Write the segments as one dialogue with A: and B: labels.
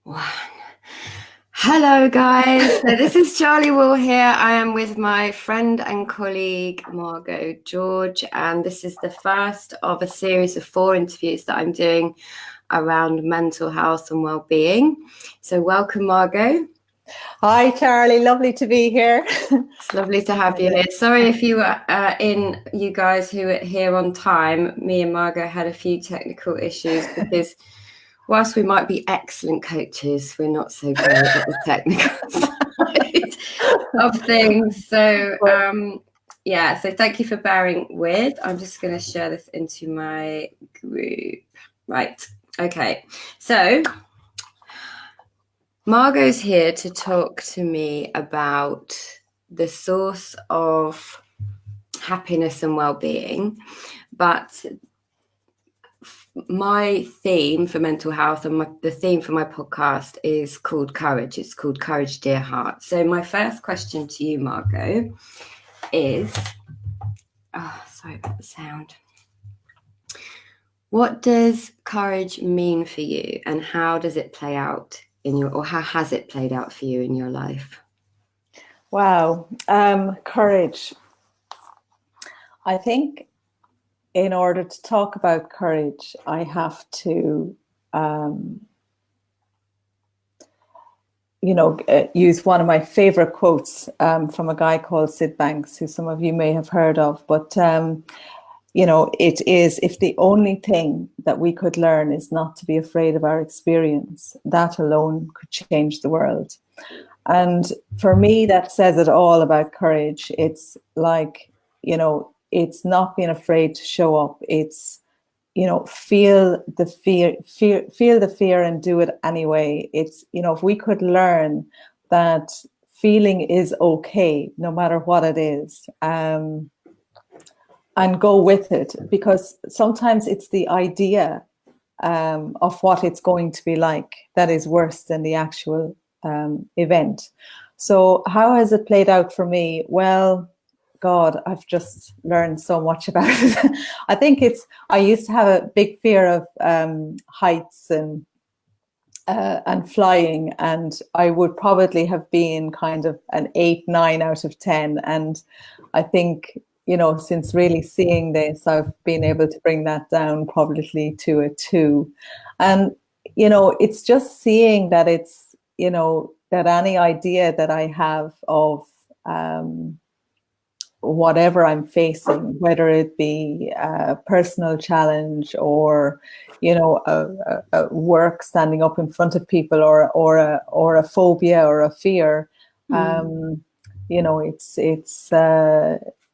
A: One. Hello, guys. So this is Charli Will here. I am with my friend and colleague Margo George, and this is the first of a series of 4 interviews that I'm doing around mental health and well-being. So welcome, Margo.
B: Hi, Charli. Lovely to be here.
A: It's lovely to have you here. Sorry if you were you guys who were here on time. Me and Margo had a few technical issues because whilst we might be excellent coaches, we're not so good at the technical side of things. So so thank you for bearing with. I'm just going to share this into my group. Right. Okay. So Margo's here to talk to me about the source of happiness and well-being, but my theme for mental health and the theme for my podcast is called courage. It's called Courage, Dear Heart. So my first question to you, Margo, is, sorry about the sound. What does courage mean for you, and how does it play out how has it played out for you in your life?
B: Wow. Courage. I think in order to talk about courage, I have to, use one of my favorite quotes from a guy called Sid Banks, who some of you may have heard of. But, it is, if the only thing that we could learn is not to be afraid of our experience, that alone could change the world. And for me, that says it all about courage. It's like, it's not being afraid to show up. It's, feel the fear and do it anyway. It's, if we could learn that feeling is okay, no matter what it is, and go with it, because sometimes it's the idea of what it's going to be like that is worse than the actual event. So how has it played out for me? Well, God, I've just learned so much about it. I think I used to have a big fear of heights and flying, and I would probably have been kind of an 8, 9 out of 10. And I think, since really seeing this, I've been able to bring that down probably to a 2. And, it's just seeing that it's, that any idea that I have of whatever I'm facing, whether it be a personal challenge or, a work standing up in front of people or a phobia or a fear,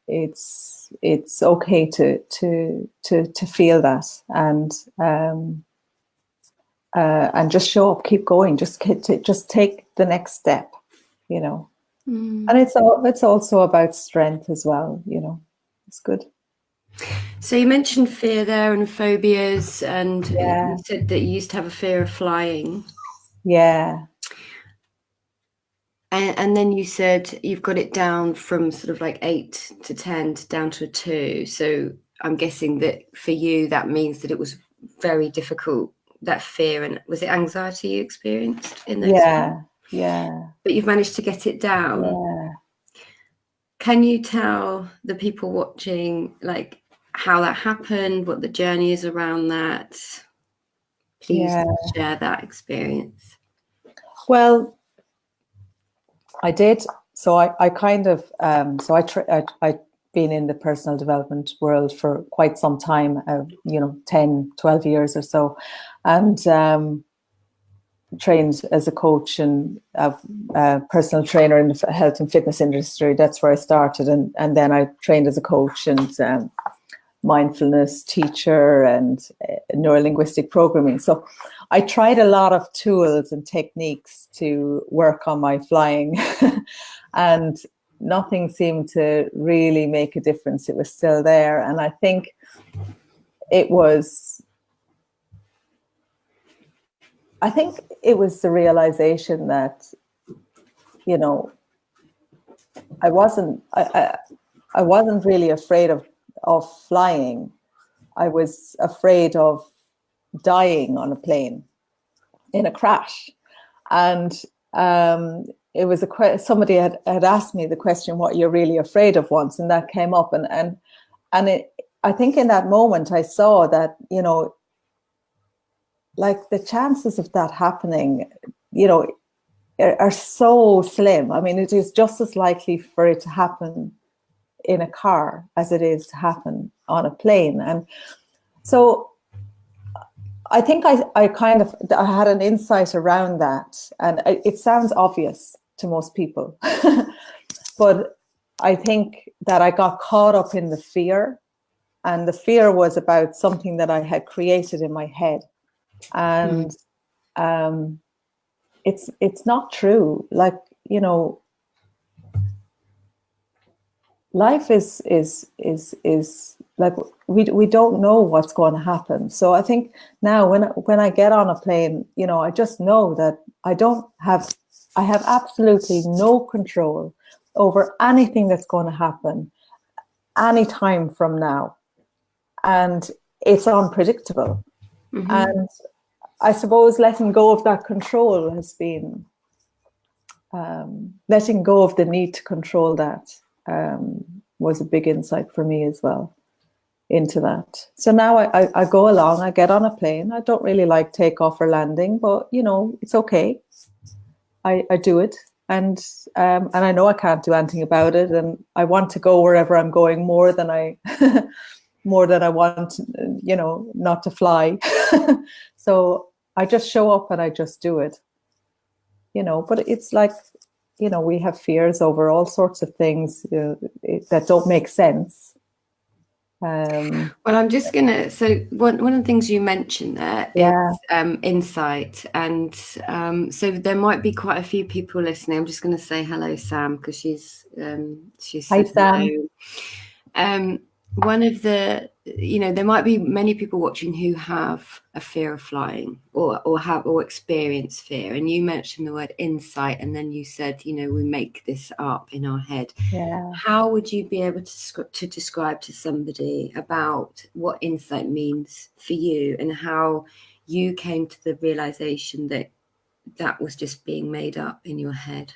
B: it's okay to feel that and just show up, keep going, just take the next step, And it's also about strength as well, It's good.
A: So you mentioned fear there and phobias, and you said that you used to have a fear of flying.
B: Yeah.
A: And then you said you've got it down from sort of like 8 to 10 down to a 2. So I'm guessing that for you, that means that it was very difficult, that fear. And was it anxiety you experienced in those?
B: Yeah.
A: But you've managed to get it down.
B: Yeah.
A: Can you tell the people watching, like, how that happened, what the journey is around that? Please share that experience.
B: Well, I did. So I kind of, I've been in the personal development world for quite some time, 10, 12 years or so, and trained as a coach and a personal trainer in the health and fitness industry. That's where I started. And then I trained as a coach and mindfulness teacher and neurolinguistic programming. So I tried a lot of tools and techniques to work on my flying and nothing seemed to really make a difference. It was still there. And I think it was the realization that, I wasn't really afraid of flying. I was afraid of dying on a plane in a crash. And it was somebody had asked me the question, what you're really afraid of, once, and that came up, and I think in that moment I saw that, you know, like the chances of that happening, you know, are so slim. I mean, it is just as likely for it to happen in a car as it is to happen on a plane. And so I think I had an insight around that, and it sounds obvious to most people, but I think that I got caught up in the fear, and the fear was about something that I had created in my head, and it's not true. Like, you know, life is like, we don't know what's going to happen. So I think now when I get on a plane, you know, I just know that I have absolutely no control over anything that's going to happen any time from now, and it's unpredictable. And I suppose letting go of that control has been letting go of the need to control that was a big insight for me as well into that. So now I go along, I get on a plane. I don't really like takeoff or landing, but, you know, it's okay. I do it. And I know I can't do anything about it. And I want to go wherever I'm going more than I want, you know, not to fly. So I just show up and I just do it, you know. But it's like, you know, we have fears over all sorts of things that don't make sense.
A: Well, I'm just gonna. So one of the things you mentioned there is insight, and so there might be quite a few people listening. I'm just going to say hello, Sam, because she's
B: Hi, Sam.
A: One of the, you know, there might be many people watching who have a fear of flying or experience fear, and you mentioned the word insight, and then you said, you know, we make this up in our head.
B: Yeah.
A: How would you be able to describe to somebody about what insight means for you, and how you came to the realization that that was just being made up in your head?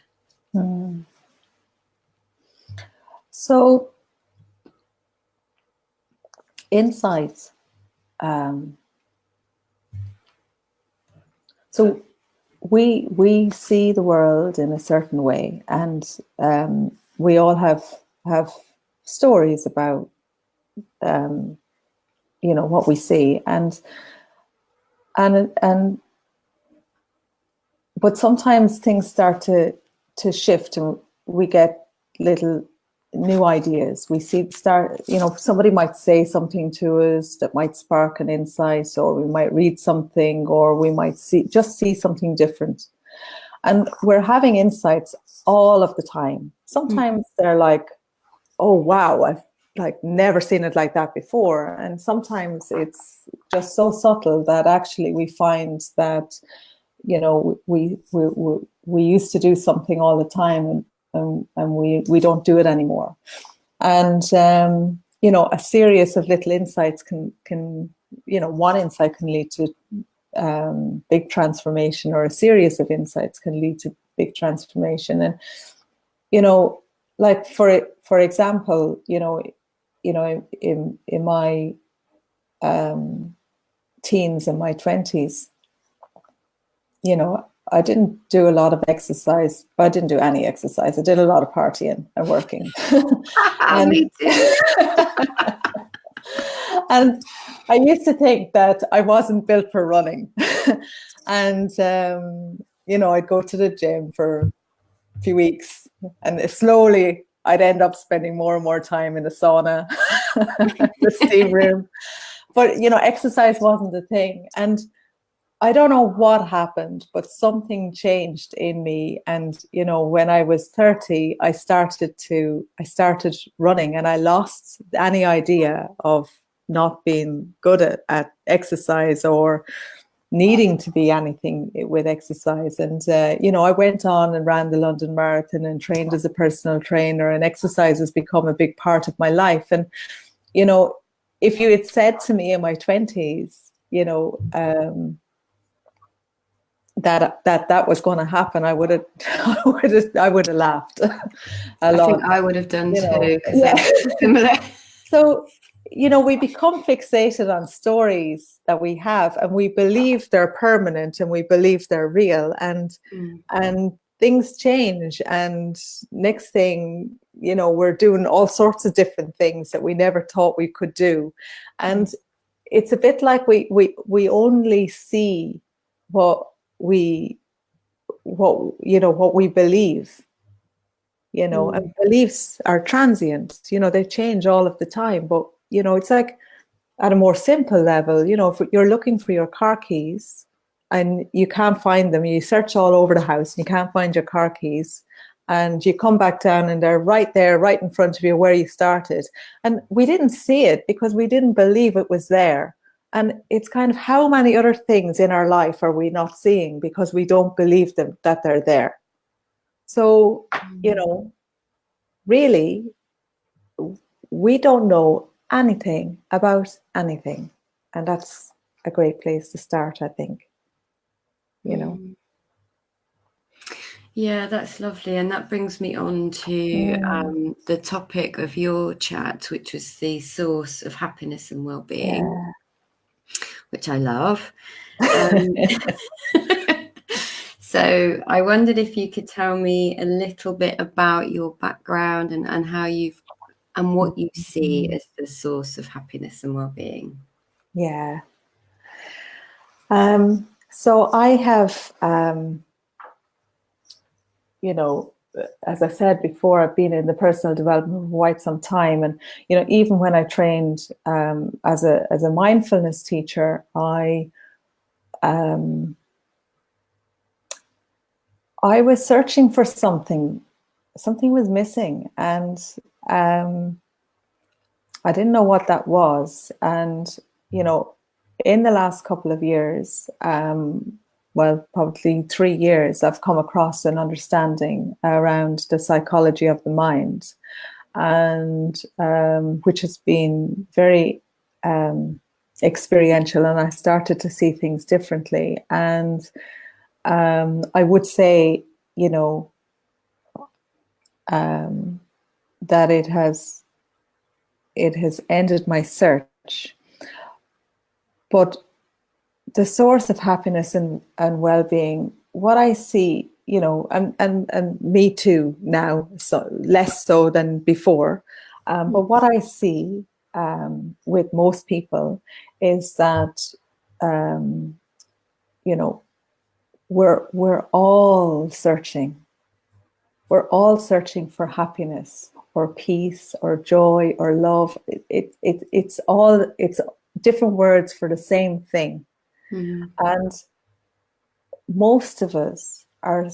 B: So insights. So we see the world in a certain way, and we all have stories about you know, what we see, and but sometimes things start to shift, and we get little new ideas. We you know, somebody might say something to us that might spark an insight, or we might read something, or we might see something different. And we're having insights all of the time. Sometimes they're like, oh, wow, I've like never seen it like that before. And sometimes it's just so subtle that actually we find that, you know, we used to do something all the time, and we don't do it anymore. And you know, a series of little insights can you know, one insight can lead to big transformation, or a series of insights can lead to big transformation. And, you know, like for example, you know, in my teens and my 20s, you know, I didn't do a lot of exercise. I didn't do any exercise. I did a lot of partying and working. And,
A: me too.
B: and I used to think that I wasn't built for running. And, you know, I'd go to the gym for a few weeks, and slowly I'd end up spending more and more time in the sauna, the steam room. But, you know, exercise wasn't the thing. And I don't know what happened, but something changed in me. And, you know, when I was 30, I started running, and I lost any idea of not being good at exercise or needing to be anything with exercise. And, you know, I went on and ran the London Marathon and trained as a personal trainer, and exercise has become a big part of my life. And, you know, if you had said to me in my 20s, you know, that was going to happen, I would have I would have laughed a lot.
A: I think I would have done too, because
B: yeah.
A: I'm similar.
B: So, we become fixated on stories that we have, and we believe they're permanent, and we believe they're real, and things change, and next thing we're doing all sorts of different things that we never thought we could do. And it's a bit like we only see what we believe, and beliefs are transient, they change all of the time. But it's like, at a more simple level, if you're looking for your car keys and you can't find them, you search all over the house and you can't find your car keys, and you come back down and they're right there, right in front of you where you started. And we didn't see it because we didn't believe it was there. And it's kind of, how many other things in our life are we not seeing because we don't believe them, that they're there? So, really, we don't know anything about anything. And that's a great place to start, I think.
A: Yeah, that's lovely. And that brings me on to the topic of your chat, which was the source of happiness and well-being, which I love. So I wondered if you could tell me a little bit about your background and how and what you see as the source of happiness and well-being.
B: Yeah. So I have, as I said before, I've been in the personal development for quite some time. And, even when I trained as a mindfulness teacher, I was searching for something. Something was missing, and I didn't know what that was. And, in the last couple of years, well, probably 3 years, I've come across an understanding around the psychology of the mind, and which has been very experiential, and I started to see things differently. And I would say, that it has ended my search. But the source of happiness and well-being, what I see, and me too now, so less so than before, but what I see with most people is that, we're all searching. We're all searching for happiness or peace or joy or love. It's different words for the same thing. And most of us are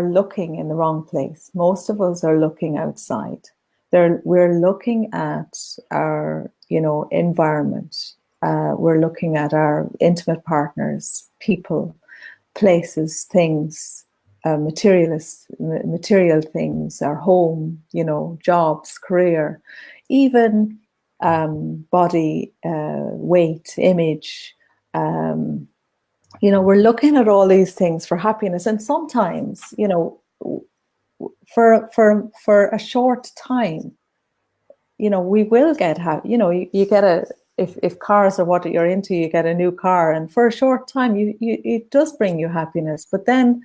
B: looking in the wrong place. Most of us are looking outside. We're looking at our, environment. We're looking at our intimate partners, people, places, things, material things, our home, jobs, career, even body, weight, image. We're looking at all these things for happiness, and sometimes, for a short time, we will get happy. You get if cars are what you're into, you get a new car, and for a short time, it does bring you happiness. But then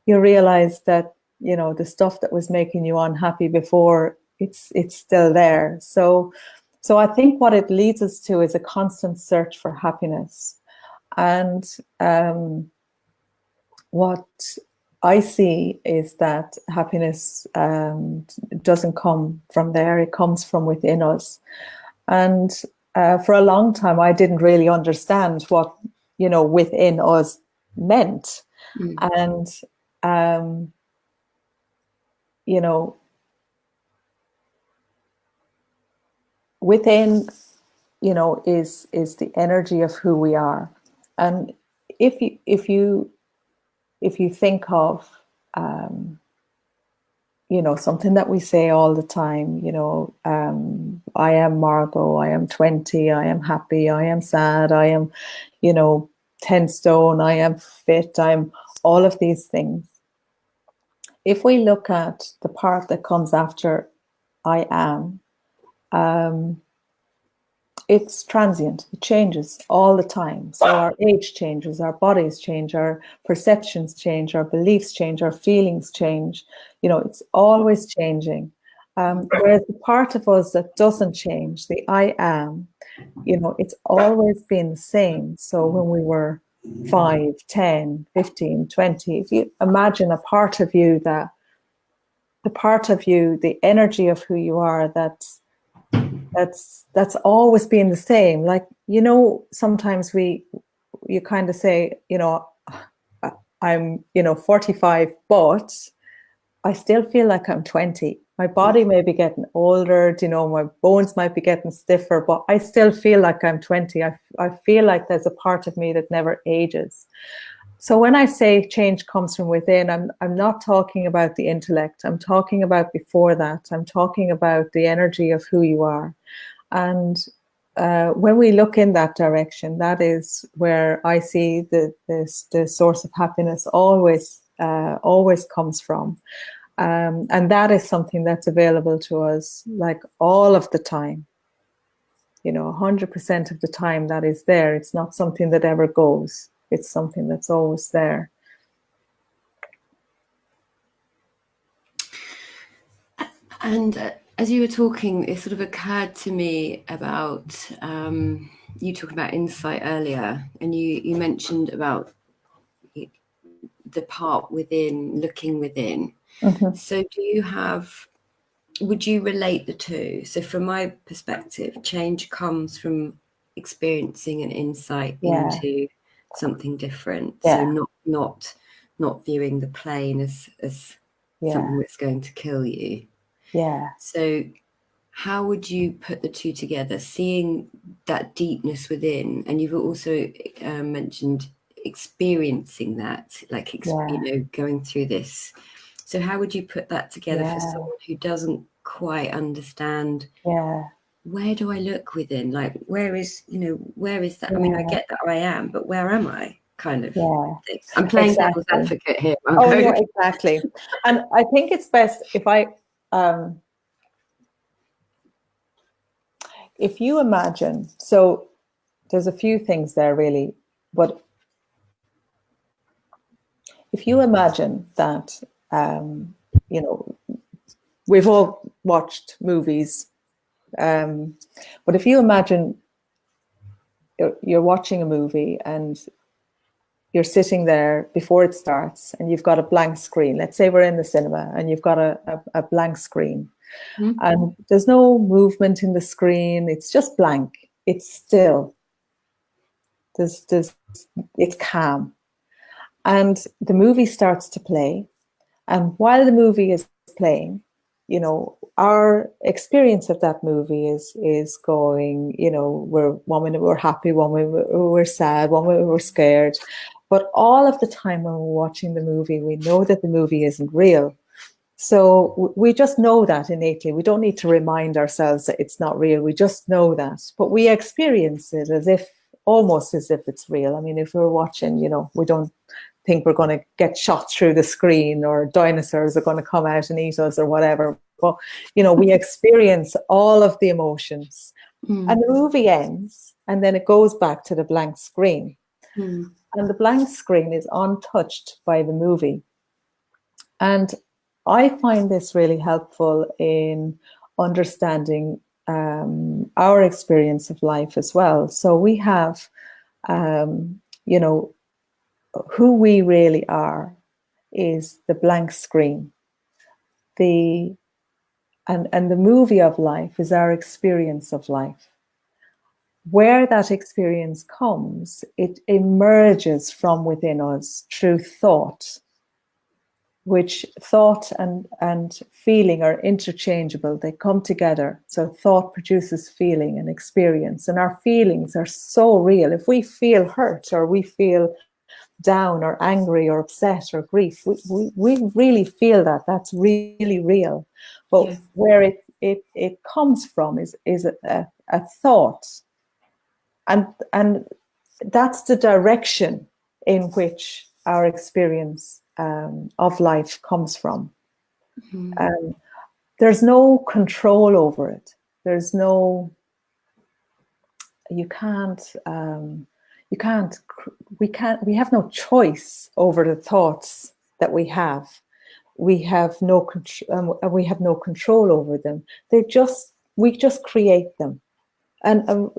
B: you realize that the stuff that was making you unhappy before, it's still there. So I think what it leads us to is a constant search for happiness. And what I see is that happiness doesn't come from there; it comes from within us. And for a long time, I didn't really understand what within us meant. And within is the energy of who we are. And if you think of something that we say all the time, I am Margo, I am 20, I am happy, I am sad, I am 10 stone, I am fit, I'm all of these things. If we look at the part that comes after I am, it's transient. It changes all the time. So our age changes, our bodies change, our perceptions change, our beliefs change, our feelings change. It's always changing. Whereas the part of us that doesn't change, the I am, it's always been the same. So when we were 5, 10, 15, 20, if you imagine a part of you the energy of who you are, that's always been the same. Like, sometimes you kind of say, I'm 45, but I still feel like I'm 20. My body may be getting older, my bones might be getting stiffer, but I still feel like I'm 20. I feel like there's a part of me that never ages. So when I say change comes from within, I'm not talking about the intellect. I'm talking about before that. I'm talking about the energy of who you are. And when we look in that direction, that is where I see the source of happiness always comes from. And that is something that's available to us like all of the time. 100% of the time that is there. It's not something that ever goes. It's something that's always there.
A: And as you were talking, it sort of occurred to me about you talking about insight earlier, and you mentioned about the part within, looking within. Mm-hmm. So would you relate the two? So from my perspective, change comes from experiencing an insight into something different. So not viewing the plane as something that's going to kill you.
B: Yeah.
A: So how would you put the two together, seeing that deepness within? And you've also mentioned experiencing that, like, going through this. So how would you put that together for someone who doesn't quite understand, where do I look within? Like, where is that? I mean, I get that I am, but where am I? Kind of thing. I'm playing devil's advocate here.
B: Oh, no, exactly. And I think it's best if you imagine, so there's a few things there really, but if you imagine that, we've all watched movies, but if you imagine you're watching a movie and you're sitting there before it starts and you've got a blank screen. Let's say we're in the cinema and you've got a blank screen. Mm-hmm. And there's no movement in the screen. It's just blank. It's still. It's calm. And the movie starts to play. And while the movie is playing, our experience of that movie is going, one minute we're happy, one minute we're sad, one minute we're scared. But all of the time when we're watching the movie, we know that the movie isn't real. So we just know that innately. We don't need to remind ourselves that it's not real. We just know that. But we experience it almost as if it's real. I mean, if we're watching, we don't think we're going to get shot through the screen or dinosaurs are going to come out and eat us or whatever. But, we experience all of the emotions. Mm. And the movie ends and then it goes back to the blank screen. Mm. And the blank screen is untouched by the movie. And I find this really helpful in understanding our experience of life as well. So we have, who we really are is the blank screen. And the movie of life is our experience of life. Where that experience comes, it emerges from within us through thought, which thought and feeling are interchangeable. They come together. So thought produces feeling and experience. And our feelings are so real. If we feel hurt or we feel down or angry or upset or grief, we really feel that. That's really real. But where it comes from is a thought. And that's the direction in which our experience of life comes from. There's no control over it. There's no, we have no choice over the thoughts that we have. We have no control over them. We just create them. And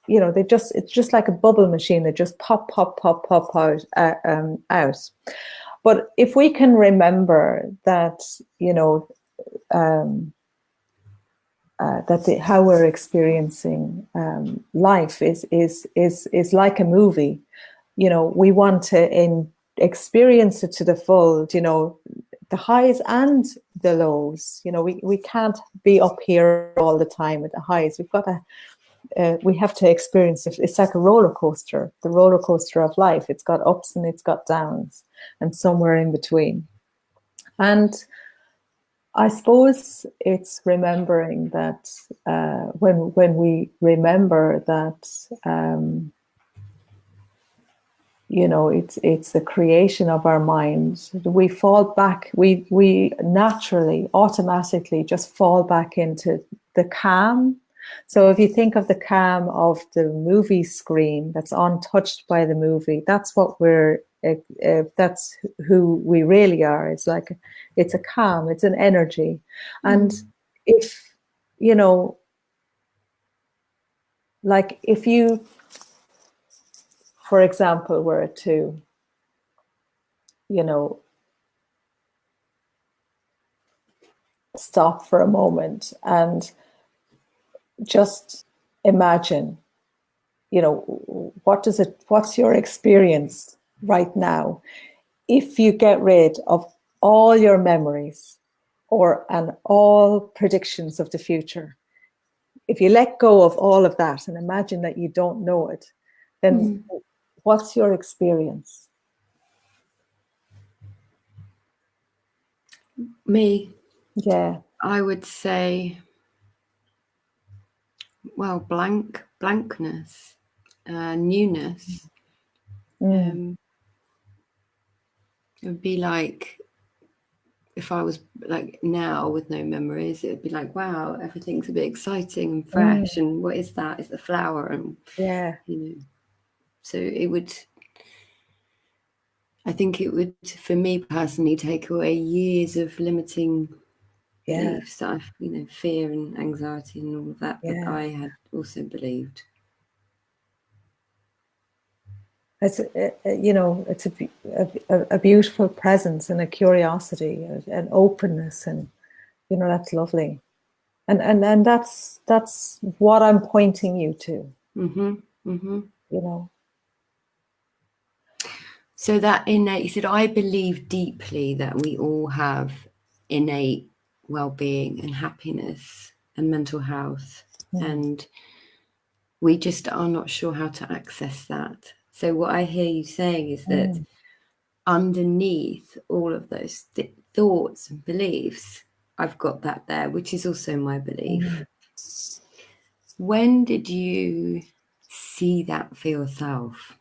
B: it's just like a bubble machine that just pop out. But if we can remember that, how we're experiencing life is like a movie. We want to experience it to the full. The highs and the lows. We can't be up here all the time with the highs. We have to experience it. It's like a roller coaster, the roller coaster of life. It's got ups and it's got downs, and somewhere in between. And I suppose it's remembering that when we remember that, it's the creation of our mind. We fall back. We naturally, automatically, just fall back into the calm. So if you think of the calm of the movie screen that's untouched by the movie, that's what that's who we really are. It's like, it's a calm, it's an energy. And if, like if you, for example, were to, stop for a moment and just imagine, what's your experience right now if you get rid of all your memories and all predictions of the future. If you let go of all of that and imagine that you don't know it, then what's your experience?
A: Me?
B: Yeah.
A: I would say, well, blankness, newness. It would be like, if I was like now with no memories, it would be like, wow, everything's a bit exciting and fresh. And what is that? It's the flower. And so it would, I think it would, for me personally, take away years of limiting beliefs that I've, fear and anxiety and all of that I had also believed.
B: It's it's a beautiful presence and a curiosity, an openness, and that's lovely, and that's what I'm pointing you to.
A: So that innate, you said, I believe deeply that we all have innate well-being and happiness and mental health, and we just are not sure how to access that. So what I hear you saying is that underneath all of those thoughts and beliefs, I've got that there, which is also my belief. When did you see that for yourself?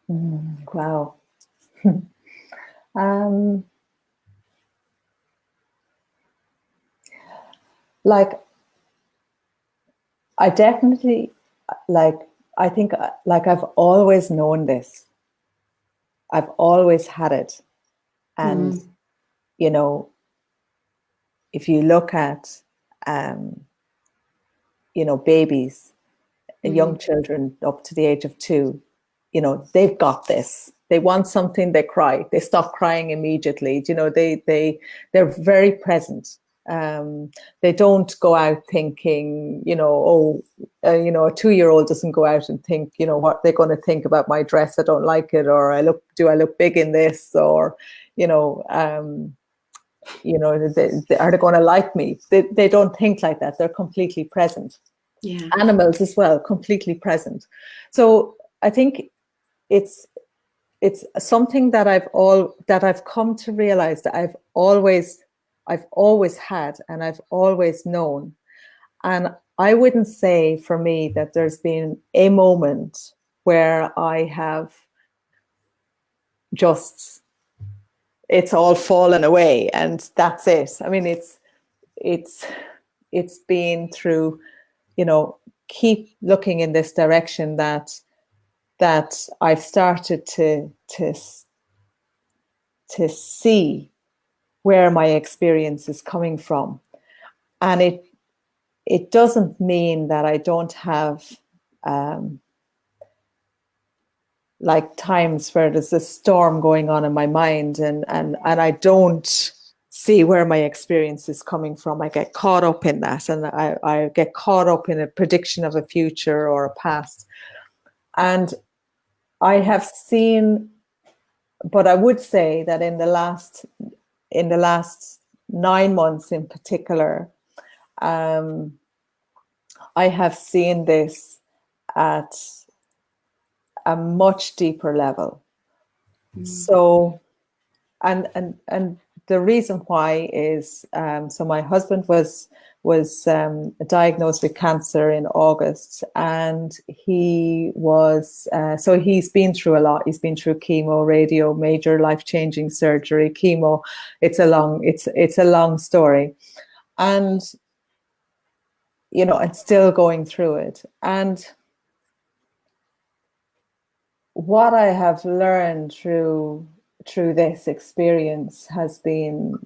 B: Wow. Like, I definitely, I think I've always known this. I've always had it. And, if you look at, babies, young children up to the age of 2, they've got this. They want something, they cry. They stop crying immediately. They're very present. They don't go out thinking, a 2-year-old doesn't go out and think, what they're going to think about my dress. I don't like it, or do I look big in this, or, are they going to like me? They don't think like that. They're completely present.
A: Yeah.
B: Animals as well, completely present. So I think it's something that I've come to realize that I've always had and I've always known. And I wouldn't say for me that there's been a moment where I have just, it's all fallen away and that's it. I mean, it's been through, keep looking in this direction that I've started to see where my experience is coming from. And it doesn't mean that I don't have like times where there's a storm going on in my mind and I don't see where my experience is coming from. I get caught up in that, and I get caught up in a prediction of a future or a past. And I have seen, but I would say that in the last 9 months in particular, I have seen this at a much deeper level. So, and the reason why is, so my husband was diagnosed with cancer in August, and he was, so he's been through a lot. He's been through chemo, radio, major life-changing surgery, chemo. It's a long story. And, and still going through it. And what I have learned through this experience has been,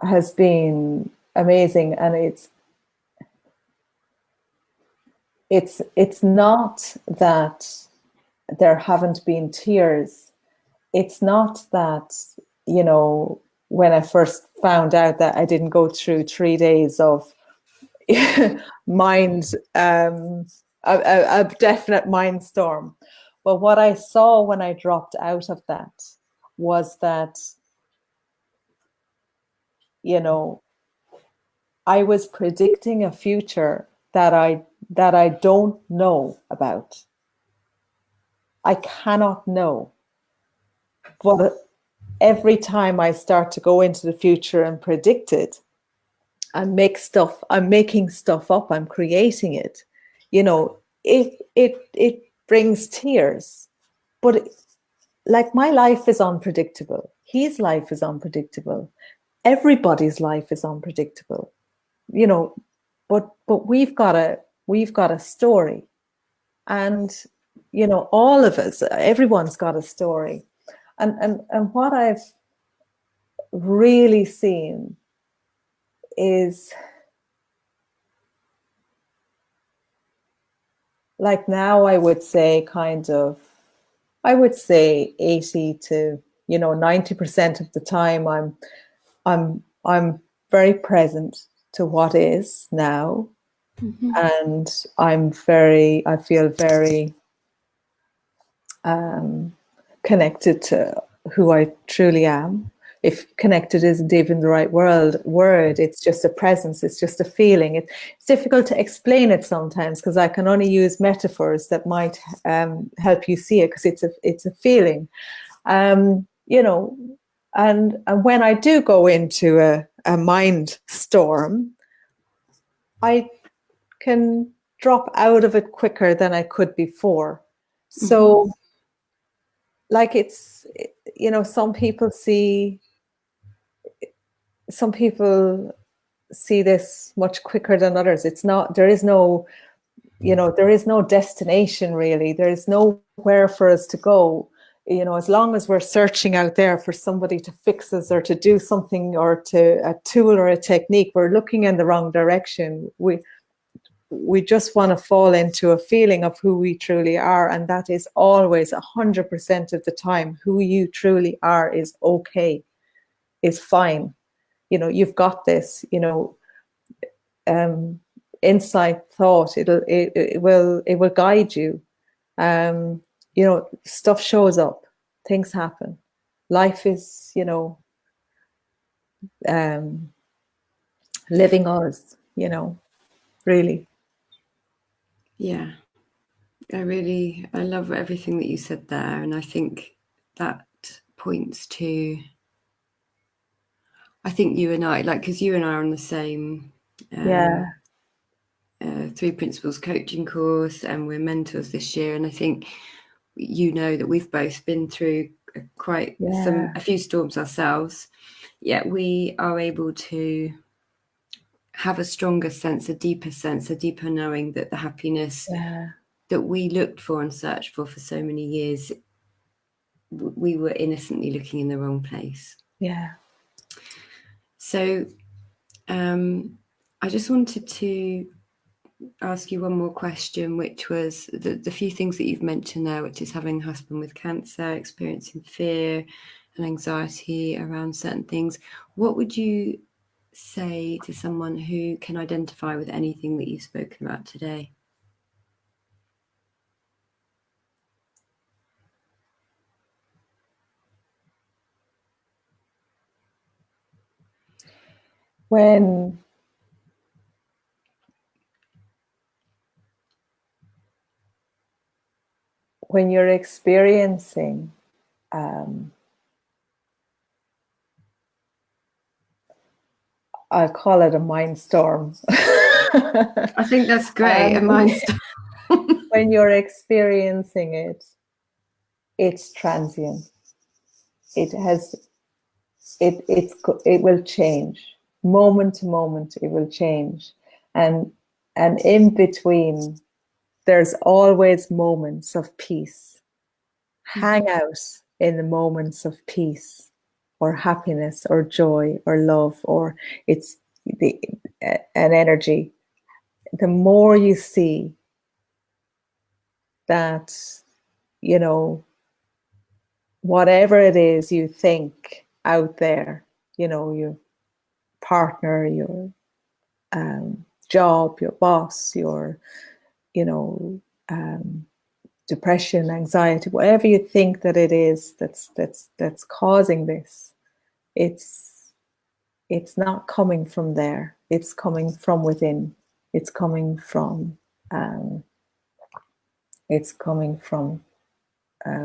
B: has been amazing. And it's not that there haven't been tears. It's not that, when I first found out that I didn't go through 3 days of mind, a definite mind storm. But what I saw when I dropped out of that was that, I was predicting a future that I don't know about. I cannot know. But every time I start to go into the future and predict it, I'm making stuff up, I'm creating it. It brings tears. But like, my life is unpredictable. His life is unpredictable. Everybody's life is unpredictable. But we've got a story. And all of us, everyone's got a story. And what I've really seen is, like, now I would say 80 to 90% of the time I'm very present to what is now. And I feel very connected to who I truly am. If connected isn't even the right word, it's just a presence, it's just a feeling. It's difficult to explain it sometimes, because I can only use metaphors that might help you see it, because it's a feeling. And when I do go into a mind storm, I can drop out of it quicker than I could before. So, like, it's, some people see this much quicker than others. It's not, there is no destination, really. There is nowhere for us to go. As long as we're searching out there for somebody to fix us or to do something, or a tool or a technique, we're looking in the wrong direction. We just want to fall into a feeling of who we truly are. And that is always 100% of the time. Who you truly are is okay, is fine. You've got this, insight, thought, it will guide you. Stuff shows up, things happen. Life is, living us, really.
A: Yeah, I love everything that you said there. And I think that points to, I think you and I, like, because you and I are on the same Three Principles coaching course, and we're mentors this year. And I think that we've both been through a few storms ourselves, yet we are able to have a stronger sense, a deeper knowing that the happiness that we looked for and searched for so many years, we were innocently looking in the wrong place. So I just wanted to ask you one more question, which was the few things that you've mentioned there, which is having a husband with cancer, experiencing fear and anxiety around certain things. What would you say to someone who can identify with anything that you've spoken about today?
B: When you're experiencing I'll call it a mindstorm.
A: I think that's great, a mindstorm.
B: When you're experiencing it, it's transient. It will change. Moment to moment, it will change. And in between, there's always moments of peace. Hang out in the moments of peace or happiness or joy or love, or it's an energy. The more you see that, whatever it is you think out there, your partner, your job, your boss, your, depression, anxiety, whatever you think that it is that's causing this, it's not coming from there. It's coming from within. It's coming from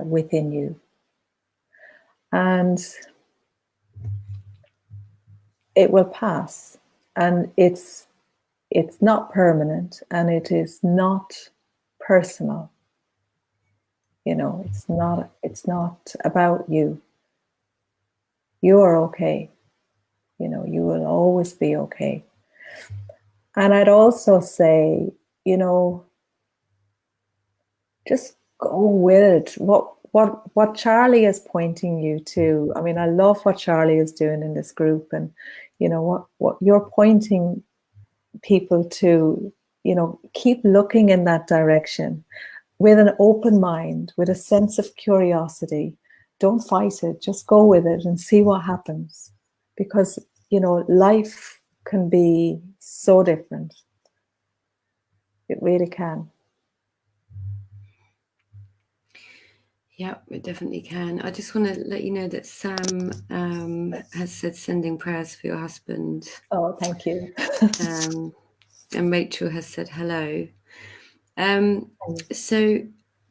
B: within you, and it will pass. And it's not permanent, and it is not personal. It's not about you. You are okay. You will always be okay. And I'd also say, just go with it. What Charli is pointing you to. I mean, I love what Charli is doing in this group, and what you're pointing people to. Keep looking in that direction with an open mind, with a sense of curiosity. Don't fight it. Just go with it and see what happens. Because, life can be so different. It really can.
A: Yeah, it definitely can. I just want to let you know that Sam has said sending prayers for your husband.
B: Oh, thank you.
A: And Rachel has said hello. So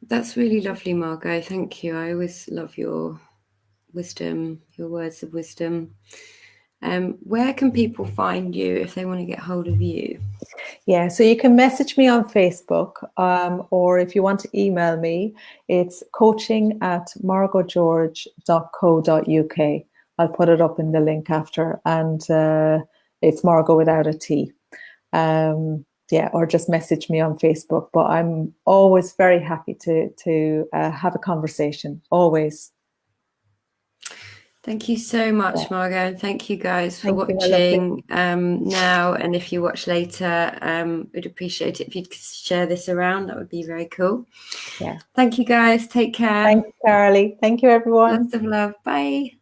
A: that's really lovely, Margo. Thank you. I always love your wisdom, your words of wisdom. Where can people find you if they want to get hold of you?
B: Yeah, so you can message me on Facebook, or if you want to email me, it's coaching@margogeorge.co.uk. I'll put it up in the link after, and it's Margo without a T. Or just message me on Facebook. But I'm always very happy to have a conversation, always.
A: Thank you so much, Margo, and thank you guys for watching now. And if you watch later, we'd appreciate it if you could share this around. That would be very cool.
B: Yeah.
A: Thank you, guys. Take care.
B: Thanks, Charli. Thank you, everyone.
A: Lots of love. Bye.